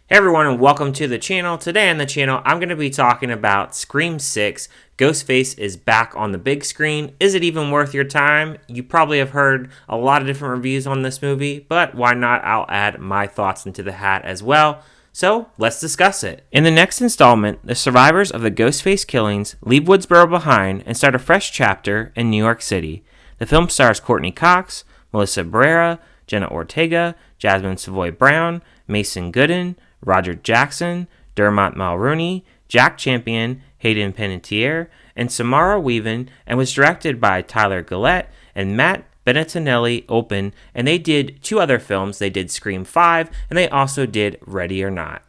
Hey everyone, and welcome to the channel. Today on the channel, I'm going to be talking about Scream 6. Ghostface is back on the big screen. Is it even worth your time? You probably have heard a lot of different reviews on this movie, but why not? I'll add my thoughts into the hat as well. So let's discuss it. In the next installment, the survivors of the Ghostface killings leave Woodsboro behind and start a fresh chapter in New York City. The film stars Courteney Cox, Melissa Barrera, Jenna Ortega, Jasmin Savoy Brown, Mason Gooden, Roger Jackson, Dermot Mulroney, Jack Champion, Hayden Panettiere, and Samara Weaving, and was directed by Tyler Gillett and Matt Bettinelli-Olpin, and they did two other films. They did Scream 5, and they also did Ready or Not.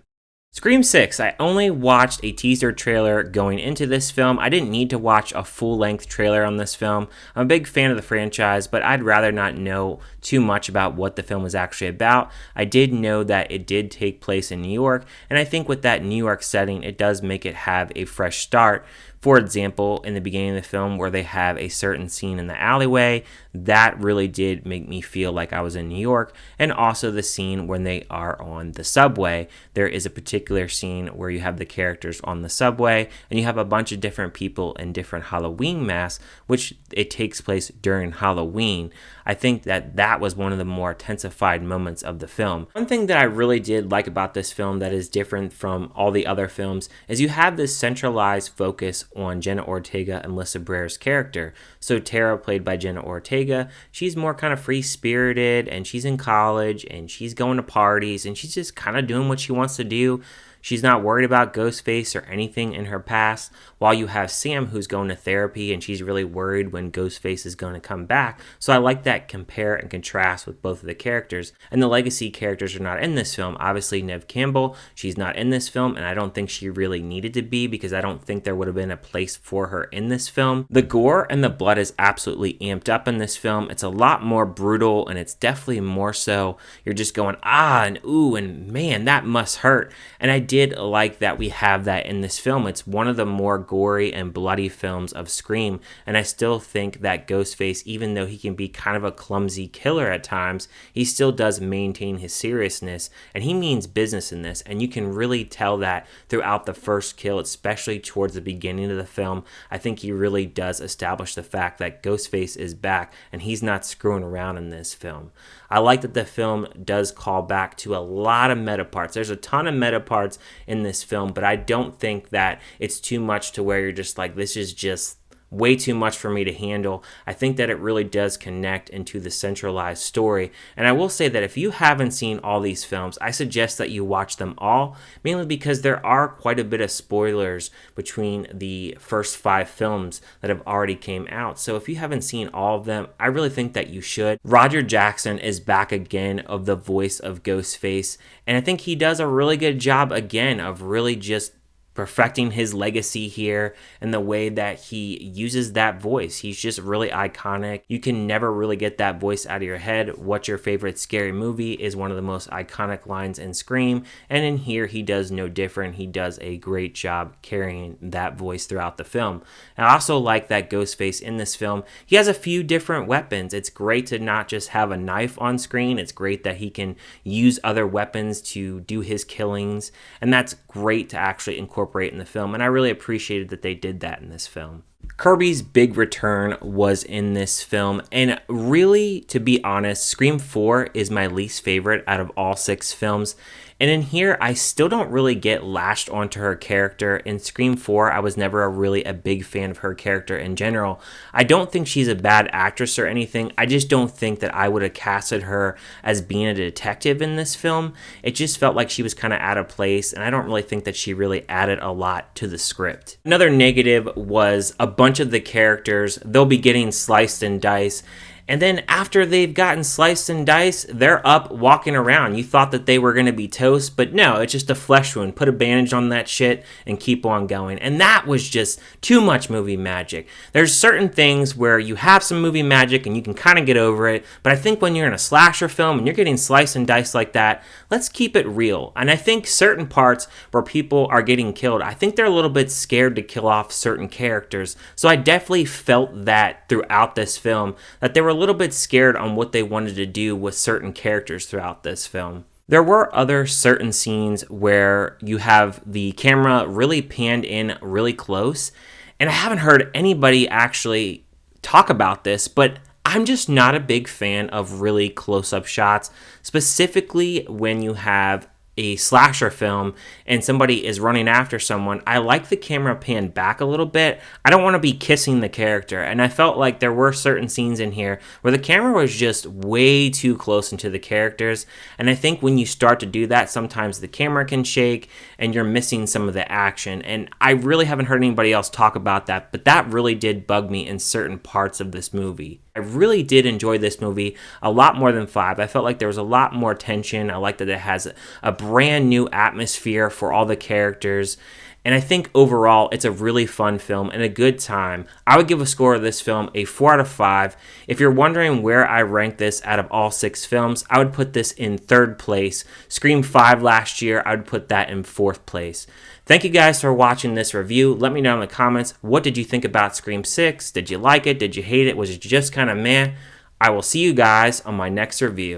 Scream 6, I only watched a teaser trailer going into this film. I didn't need to watch a full-length trailer on this film. I'm a big fan of the franchise, but I'd rather not know too much about what the film was actually about. I did know that it did take place in New York, and I think with that New York setting, it does make it have a fresh start. For example, in the beginning of the film where they have a certain scene in the alleyway, that really did make me feel like I was in New York. And also the scene when they are on the subway. There is a particular scene where you have the characters on the subway and you have a bunch of different people in different Halloween masks, which it takes place during Halloween. I think that was one of the more intensified moments of the film. One thing that I really did like about this film that is different from all the other films is you have this centralized focus on Jenna Ortega and Melissa Barrera's character. So Tara, played by Jenna Ortega, she's more kind of free-spirited and she's in college and she's going to parties and she's just kind of doing what she wants to do. She's not worried about Ghostface or anything in her past, while you have Sam who's going to therapy and she's really worried when Ghostface is going to come back. So I like that compare and contrast with both of the characters. And the legacy characters are not in this film. Obviously, Neve Campbell, she's not in this film, and I don't think she really needed to be because I don't think there would have been a place for her in this film. The gore and the blood is absolutely amped up in this film. It's a lot more brutal, and it's definitely more so you're just going, ah, and ooh, and man, that must hurt. And I did like that we have that in this film. It's one of the more gory and bloody films of Scream, and I still think that Ghostface, even though he can be kind of a clumsy killer at times, he still does maintain his seriousness, and he means business in this, and you can really tell that throughout the first kill, especially towards the beginning of the film. I think he really does establish the fact that Ghostface is back, and he's not screwing around in this film. I like that the film does call back to a lot of meta parts. There's a ton of meta parts in this film, but I don't think that it's too much to where you're just like, this is just way too much for me to handle. I think that it really does connect into the centralized story. And I will say that if you haven't seen all these films, I suggest that you watch them all, mainly because there are quite a bit of spoilers between the first 5 films that have already came out. So if you haven't seen all of them, I really think that you should. Roger Jackson is back again of the voice of Ghostface, and I think he does a really good job again of really just perfecting his legacy here and the way that he uses that voice. He's just really iconic. You can never really get that voice out of your head. What's your favorite scary movie is one of the most iconic lines in Scream, and in here he does no different. He does a great job carrying that voice throughout the film. I also like that Ghostface in this film, he has a few different weapons. It's great to not just have a knife on screen. It's great that he can use other weapons to do his killings, and that's great to actually incorporate in the film, and I really appreciated that they did that in this film. Kirby's big return was in this film, and really, to be honest, Scream 4 is my least favorite out of all 6 films. And in here, I still don't really get lashed onto her character. In Scream 4, I was never really a big fan of her character in general. I don't think she's a bad actress or anything. I just don't think that I would have casted her as being a detective in this film. It just felt like she was kind of out of place, and I don't really think that she really added a lot to the script. Another negative was a bunch of the characters, they'll be getting sliced and diced. And then after they've gotten sliced and diced, they're up walking around. You thought that they were going to be toast, but no, it's just a flesh wound. Put a bandage on that shit and keep on going. And that was just too much movie magic. There's certain things where you have some movie magic and you can kind of get over it, but I think when you're in a slasher film and you're getting sliced and diced like that, let's keep it real. And I think certain parts where people are getting killed, I think they're a little bit scared to kill off certain characters. So I definitely felt that throughout this film, that they were a little bit scared on what they wanted to do with certain characters throughout this film. There were other certain scenes where you have the camera really panned in really close, and I haven't heard anybody actually talk about this, but I'm just not a big fan of really close-up shots, specifically when you have a slasher film and somebody is running after someone. I like the camera panned back a little bit. I don't want to be kissing the character, and I felt like there were certain scenes in here where the camera was just way too close into the characters, and I think when you start to do that, sometimes the camera can shake and you're missing some of the action, and I really haven't heard anybody else talk about that, but that really did bug me in certain parts of this movie. I really did enjoy this movie a lot more than 5. I felt like there was a lot more tension. I like that it has a brand new atmosphere for all the characters. And I think overall, it's a really fun film and a good time. I would give a score of this film a 4 out of 5. If you're wondering where I rank this out of all 6 films, I would put this in 3rd place. Scream 5 last year, I would put that in 4th place. Thank you guys for watching this review. Let me know in the comments, what did you think about Scream 6? Did you like it? Did you hate it? Was it just kind of meh? I will see you guys on my next review.